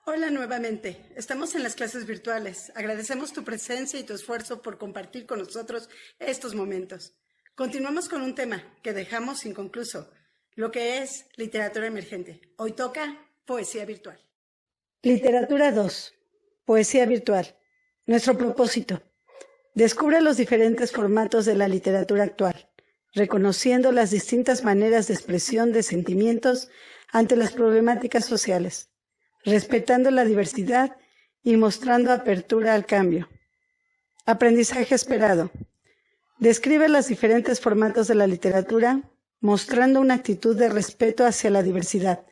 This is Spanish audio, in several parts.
Hola nuevamente. Estamos en las clases virtuales. Agradecemos tu presencia y tu esfuerzo por compartir con nosotros estos momentos. Continuamos con un tema que dejamos inconcluso, lo que es literatura emergente. Hoy toca poesía virtual. Literatura 2. Poesía virtual. Nuestro propósito. Descubre los diferentes formatos de la literatura actual, reconociendo las distintas maneras de expresión de sentimientos ante las problemáticas sociales, respetando la diversidad y mostrando apertura al cambio. Aprendizaje esperado. Describe los diferentes formatos de la literatura, mostrando una actitud de respeto hacia la diversidad,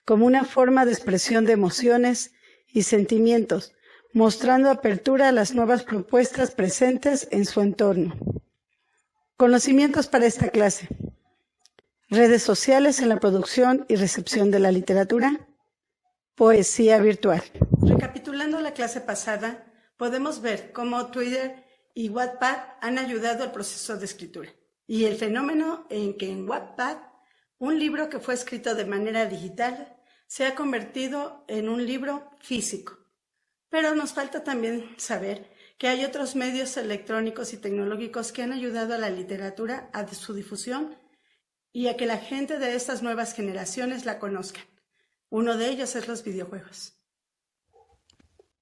como una forma de expresión de emociones y sentimientos, mostrando apertura a las nuevas propuestas presentes en su entorno. Conocimientos para esta clase. Redes sociales en la producción y recepción de la literatura. Poesía virtual. Recapitulando la clase pasada, podemos ver cómo Twitter y Wattpad han ayudado al proceso de escritura y el fenómeno en que en Wattpad un libro que fue escrito de manera digital se ha convertido en un libro físico. Pero nos falta también saber que hay otros medios electrónicos y tecnológicos que han ayudado a la literatura a su difusión y a que la gente de estas nuevas generaciones la conozcan. Uno de ellos es los videojuegos.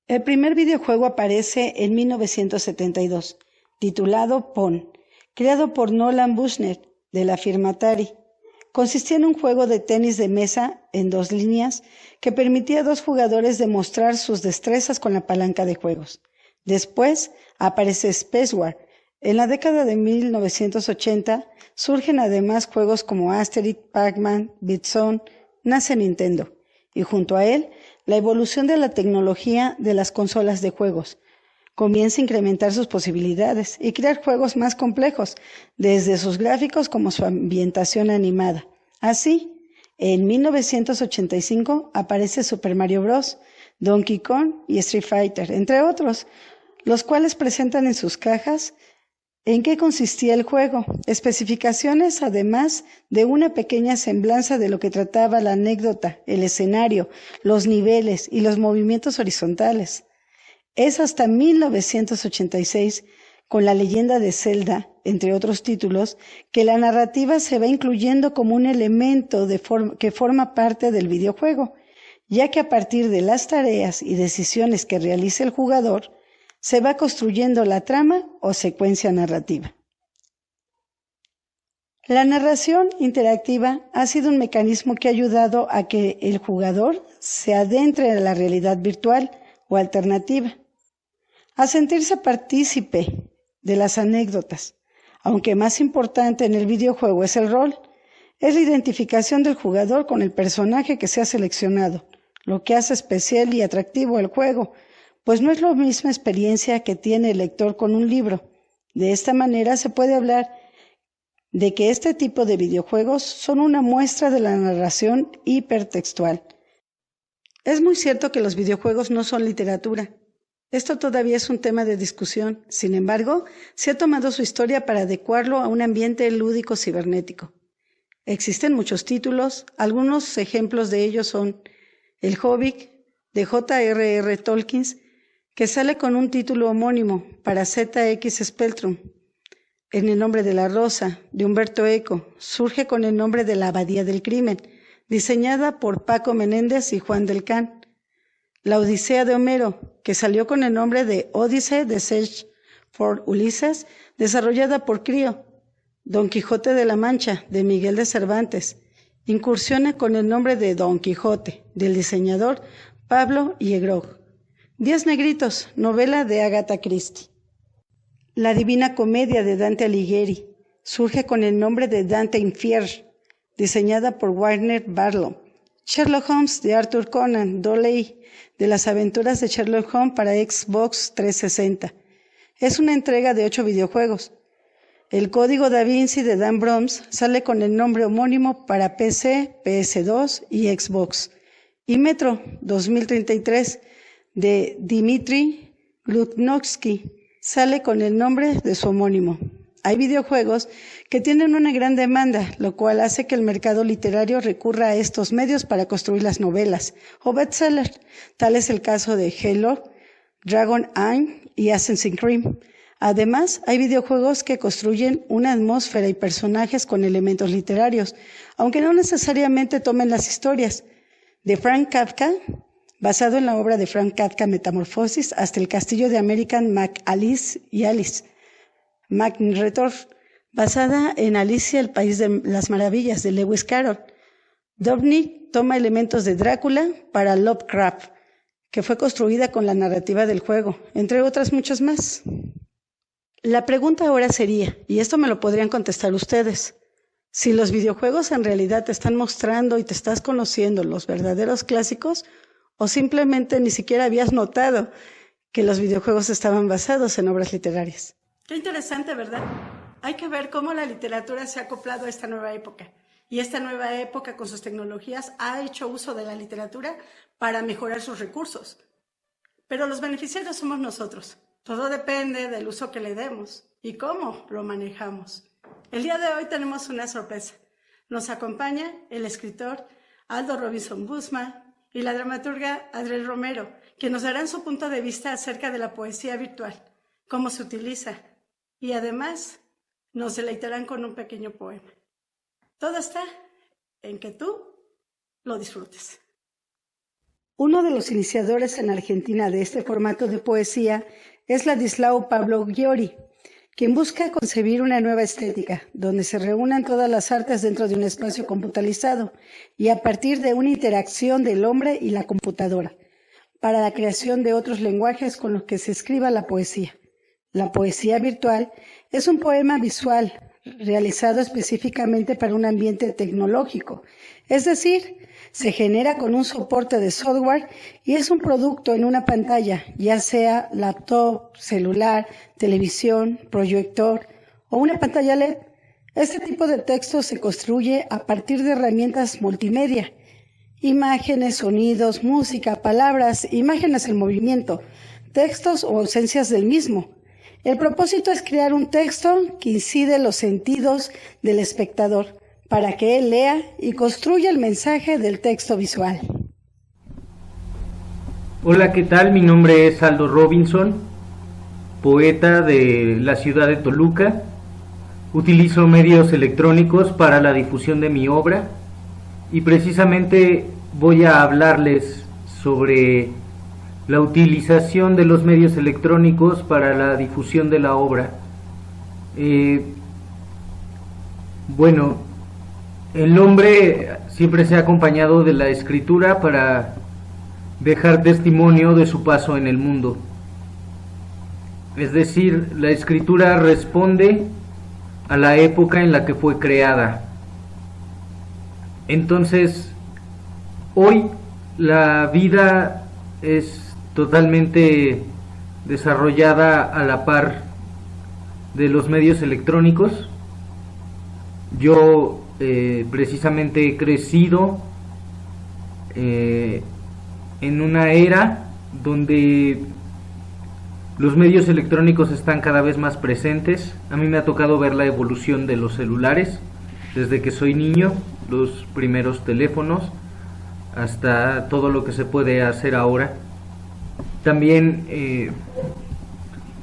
El primer videojuego aparece en 1972, titulado Pong, creado por Nolan Bushnell, de la firma Atari. Consistía en un juego de tenis de mesa en 2 líneas que permitía a 2 jugadores demostrar sus destrezas con la palanca de juegos. Después aparece Spacewar. En la década de 1980 surgen además juegos como Asterix, Pac-Man, Beat Zone, nace Nintendo, y junto a él la evolución de la tecnología de las consolas de juegos. Comienza a incrementar sus posibilidades y crear juegos más complejos, desde sus gráficos como su ambientación animada. Así, en 1985 aparece Super Mario Bros., Donkey Kong y Street Fighter, entre otros, los cuales presentan en sus cajas en qué consistía el juego, especificaciones además de una pequeña semblanza de lo que trataba la anécdota, el escenario, los niveles y los movimientos horizontales. Es hasta 1986, con La leyenda de Zelda, entre otros títulos, que la narrativa se va incluyendo como un elemento que forma parte del videojuego, ya que a partir de las tareas y decisiones que realiza el jugador, se va construyendo la trama o secuencia narrativa. La narración interactiva ha sido un mecanismo que ha ayudado a que el jugador se adentre en la realidad virtual o alternativa, a sentirse partícipe de las anécdotas, aunque más importante en el videojuego es el rol, es la identificación del jugador con el personaje que se ha seleccionado, lo que hace especial y atractivo el juego, pues no es la misma experiencia que tiene el lector con un libro. De esta manera se puede hablar de que este tipo de videojuegos son una muestra de la narración hipertextual. Es muy cierto que los videojuegos no son literatura. Esto todavía es un tema de discusión. Sin embargo, se ha tomado su historia para adecuarlo a un ambiente lúdico cibernético. Existen muchos títulos, algunos ejemplos de ellos son El Hobbit, de J.R.R. Tolkien, que sale con un título homónimo para ZX Spectrum. En el nombre de la rosa, de Humberto Eco, surge con el nombre de La Abadía del Crimen, diseñada por Paco Menéndez y Juan del Can. La Odisea de Homero, que salió con el nombre de Odyssey de Search for Ulysses, desarrollada por Crio. Don Quijote de la Mancha, de Miguel de Cervantes, incursiona con el nombre de Don Quijote, del diseñador Pablo Yegros. 10 negritos, novela de Agatha Christie. La Divina Comedia de Dante Alighieri surge con el nombre de Dante Inferno, diseñada por Warner Barlow. Sherlock Holmes de Arthur Conan Doyle, de las aventuras de Sherlock Holmes para Xbox 360. Es una entrega de 8 videojuegos. El Código Da Vinci de Dan Brown sale con el nombre homónimo para PC, PS2 y Xbox. Y Metro 2033 de Dmitry Glukhovsky sale con el nombre de su homónimo. Hay videojuegos que tienen una gran demanda, lo cual hace que el mercado literario recurra a estos medios para construir las novelas o bestsellers. Tal es el caso de Halo, Dragon Age y Assassin's Creed. Además, hay videojuegos que construyen una atmósfera y personajes con elementos literarios, aunque no necesariamente tomen las historias. De Frank Kafka, basado en la obra de Frank Kafka Metamorfosis, hasta el castillo de American McAlice y Alice. McNretor, basada en Alicia, el País de las Maravillas, de Lewis Carroll. Dubny toma elementos de Drácula para Lovecraft, que fue construida con la narrativa del juego, entre otras muchas más. La pregunta ahora sería, y esto me lo podrían contestar ustedes, si los videojuegos en realidad te están mostrando y te estás conociendo los verdaderos clásicos, o simplemente ni siquiera habías notado que los videojuegos estaban basados en obras literarias. Qué interesante, ¿verdad? Hay que ver cómo la literatura se ha acoplado a esta nueva época. Y esta nueva época, con sus tecnologías, ha hecho uso de la literatura para mejorar sus recursos. Pero los beneficiarios somos nosotros. Todo depende del uso que le demos y cómo lo manejamos. El día de hoy tenemos una sorpresa. Nos acompaña el escritor Aldo Robinson Busma y la dramaturga Adriel Romero, que nos darán su punto de vista acerca de la poesía virtual, cómo se utiliza, y además nos deleitarán con un pequeño poema. Todo está en que tú lo disfrutes. Uno de los iniciadores en Argentina de este formato de poesía es Ladislao Pavlogiori, quien busca concebir una nueva estética, donde se reúnan todas las artes dentro de un espacio computarizado y a partir de una interacción del hombre y la computadora, para la creación de otros lenguajes con los que se escriba la poesía. La poesía virtual es un poema visual realizado específicamente para un ambiente tecnológico, es decir, se genera con un soporte de software y es un producto en una pantalla, ya sea laptop, celular, televisión, proyector o una pantalla LED. Este tipo de texto se construye a partir de herramientas multimedia, imágenes, sonidos, música, palabras, imágenes en movimiento, textos o ausencias del mismo. El propósito es crear un texto que incide los sentidos del espectador para que él lea y construya el mensaje del texto visual. Hola, ¿qué tal? Mi nombre es Aldo Robinson, poeta de la ciudad de Toluca. Utilizo medios electrónicos para la difusión de mi obra y precisamente voy a hablarles sobre la utilización de los medios electrónicos para la difusión de la obra. El hombre siempre se ha acompañado de la escritura para dejar testimonio de su paso en el mundo. Es decir, la escritura responde a la época en la que fue creada. Entonces, hoy la vida es totalmente desarrollada a la par de los medios electrónicos. Yo precisamente he crecido en una era donde los medios electrónicos están cada vez más presentes. A mí me ha tocado ver la evolución de los celulares desde que soy niño, los primeros teléfonos, hasta todo lo que se puede hacer ahora. También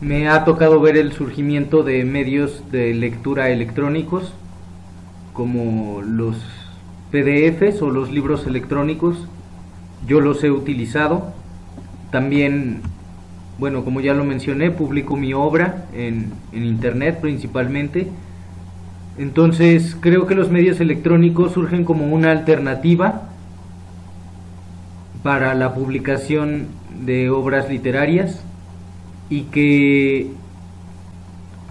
me ha tocado ver el surgimiento de medios de lectura electrónicos como los PDFs o los libros electrónicos. Yo los he utilizado. También, como ya lo mencioné, publico mi obra en internet principalmente. Entonces creo que los medios electrónicos surgen como una alternativa para la publicación de obras literarias, y que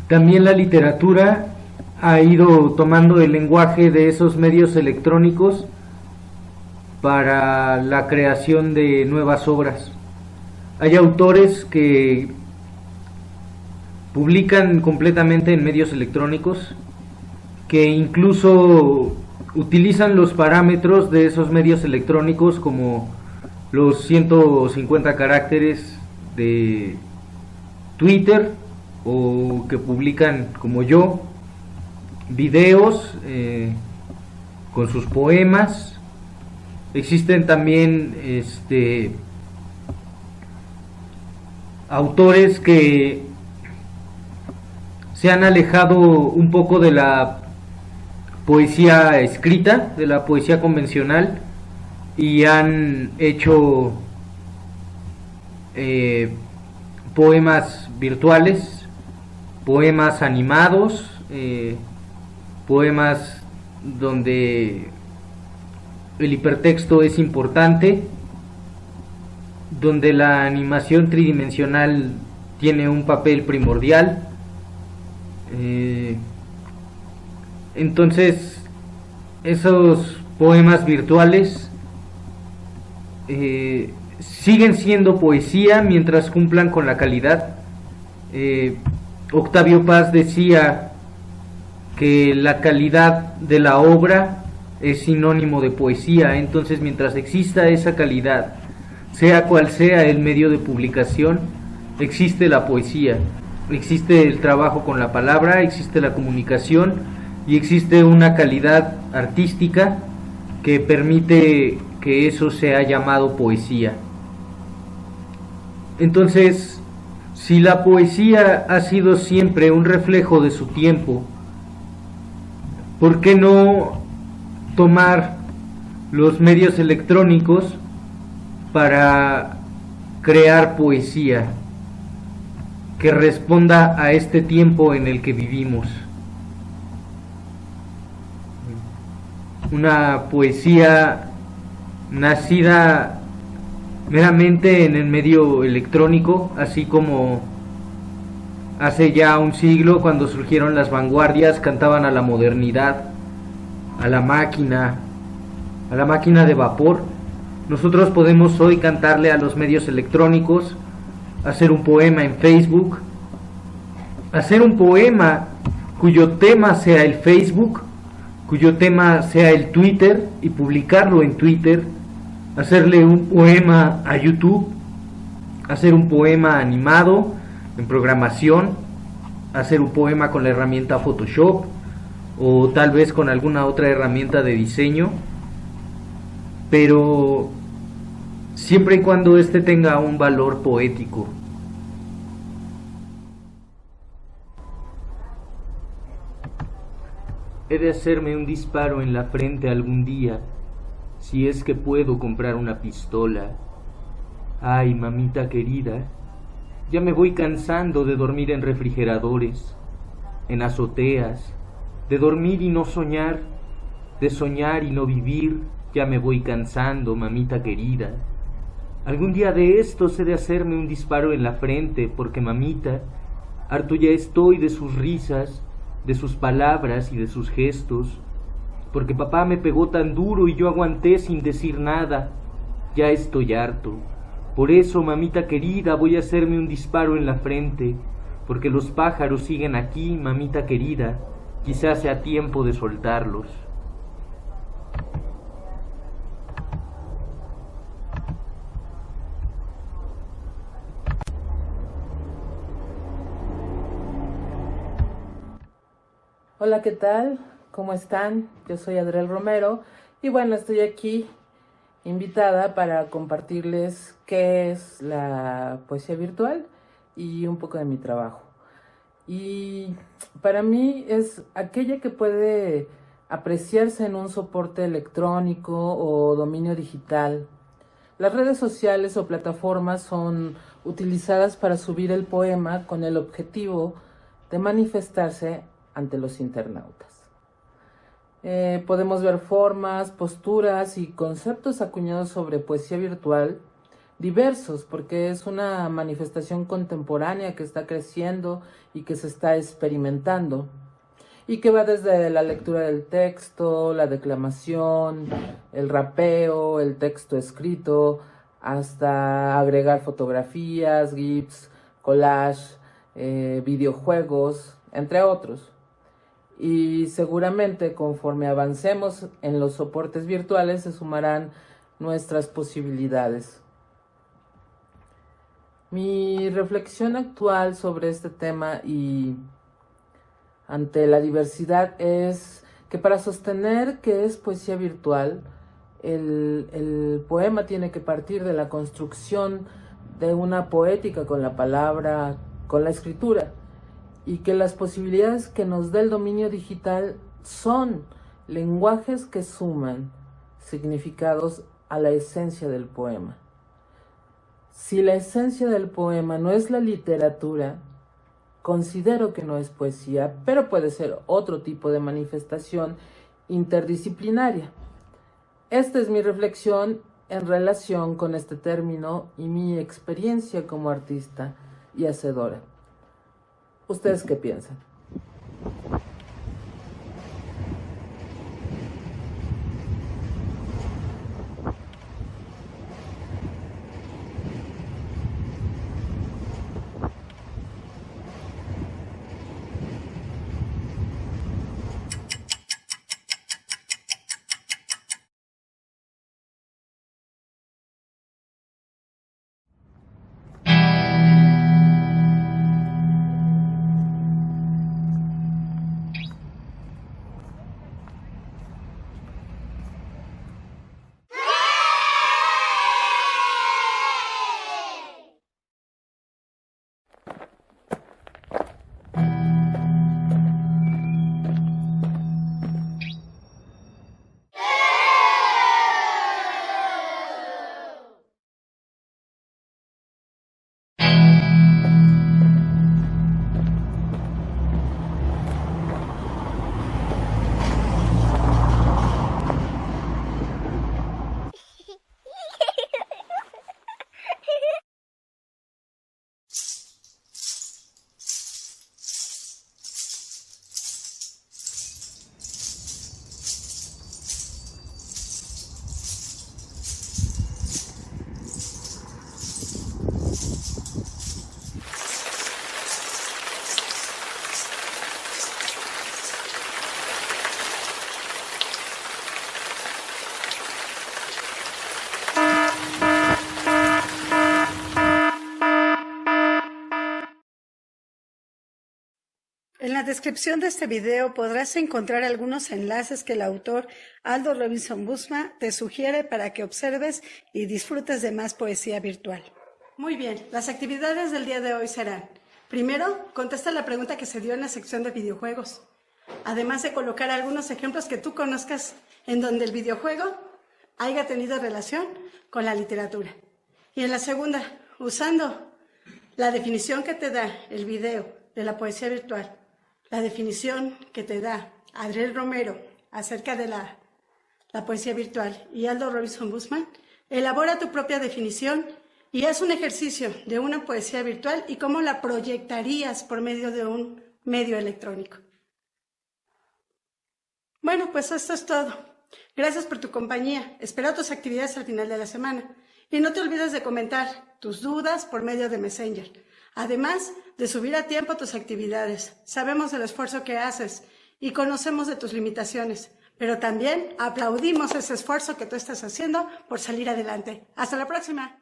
también la literatura ha ido tomando el lenguaje de esos medios electrónicos para la creación de nuevas obras. Hay autores que publican completamente en medios electrónicos, que incluso utilizan los parámetros de esos medios electrónicos, como los 150 caracteres de Twitter o que publican, como yo, videos con sus poemas. Existen también autores que se han alejado un poco de la poesía escrita, de la poesía convencional, y han hecho poemas virtuales, poemas animados, poemas donde el hipertexto es importante, donde la animación tridimensional tiene un papel primordial. Entonces, esos poemas virtuales siguen siendo poesía mientras cumplan con la calidad. Octavio Paz decía que la calidad de la obra es sinónimo de poesía. Entonces, mientras exista esa calidad, sea cual sea el medio de publicación, existe la poesía, existe el trabajo con la palabra, existe la comunicación y existe una calidad artística que permite que eso sea llamado poesía. Entonces, si la poesía ha sido siempre un reflejo de su tiempo, ¿por qué no tomar los medios electrónicos para crear poesía que responda a este tiempo en el que vivimos? Una poesía nacida meramente en el medio electrónico, así como hace ya un siglo, cuando surgieron las vanguardias, cantaban a la modernidad, a la máquina de vapor. Nosotros podemos hoy cantarle a los medios electrónicos, hacer un poema en Facebook, hacer un poema cuyo tema sea el Facebook, cuyo tema sea el Twitter, y publicarlo en Twitter, hacerle un poema a YouTube, hacer un poema animado en programación, hacer un poema con la herramienta Photoshop o tal vez con alguna otra herramienta de diseño, pero siempre y cuando este tenga un valor poético. He de hacerme un disparo en la frente algún día, si es que puedo comprar una pistola. Ay, mamita querida, ya me voy cansando de dormir en refrigeradores, en azoteas, de dormir y no soñar, de soñar y no vivir. Ya me voy cansando, mamita querida. Algún día de estos he de hacerme un disparo en la frente, porque mamita, harto ya estoy de sus risas, de sus palabras y de sus gestos, porque papá me pegó tan duro y yo aguanté sin decir nada. Ya estoy harto. Por eso, mamita querida, voy a hacerme un disparo en la frente, porque los pájaros siguen aquí, mamita querida. Quizás sea tiempo de soltarlos. Hola, ¿qué tal? ¿Cómo están? Yo soy Adriel Romero y bueno, estoy aquí invitada para compartirles qué es la poesía virtual y un poco de mi trabajo. Y para mí es aquella que puede apreciarse en un soporte electrónico o dominio digital. Las redes sociales o plataformas son utilizadas para subir el poema con el objetivo de manifestarse ante los internautas. Podemos ver formas, posturas y conceptos acuñados sobre poesía virtual diversos, porque es una manifestación contemporánea que está creciendo y que se está experimentando, y que va desde la lectura del texto, la declamación, el rapeo, el texto escrito, hasta agregar fotografías, GIFs, collage, videojuegos, entre otros. Y seguramente conforme avancemos en los soportes virtuales se sumarán nuestras posibilidades. Mi reflexión actual sobre este tema y ante la diversidad es que para sostener que es poesía virtual, el poema tiene que partir de la construcción de una poética con la palabra, con la escritura, y que las posibilidades que nos da el dominio digital son lenguajes que suman significados a la esencia del poema. Si la esencia del poema no es la literatura, considero que no es poesía, pero puede ser otro tipo de manifestación interdisciplinaria. Esta es mi reflexión en relación con este término y mi experiencia como artista y hacedora. ¿Ustedes qué piensan? En la descripción de este video podrás encontrar algunos enlaces que el autor Aldo Robinson Busma te sugiere para que observes y disfrutes de más poesía virtual. Muy bien, las actividades del día de hoy serán: primero, contesta la pregunta que se dio en la sección de videojuegos, además de colocar algunos ejemplos que tú conozcas en donde el videojuego haya tenido relación con la literatura. Y en la segunda, usando la definición que te da el video de la poesía virtual, la definición que te da Adriel Romero acerca de la poesía virtual y Aldo Robinson Busma, elabora tu propia definición y haz un ejercicio de una poesía virtual y cómo la proyectarías por medio de un medio electrónico. Bueno, pues esto es todo. Gracias por tu compañía. Espero tus actividades al final de la semana. Y no te olvides de comentar tus dudas por medio de Messenger. Además de subir a tiempo tus actividades. Sabemos el esfuerzo que haces y conocemos de tus limitaciones, pero también aplaudimos ese esfuerzo que tú estás haciendo por salir adelante. Hasta la próxima.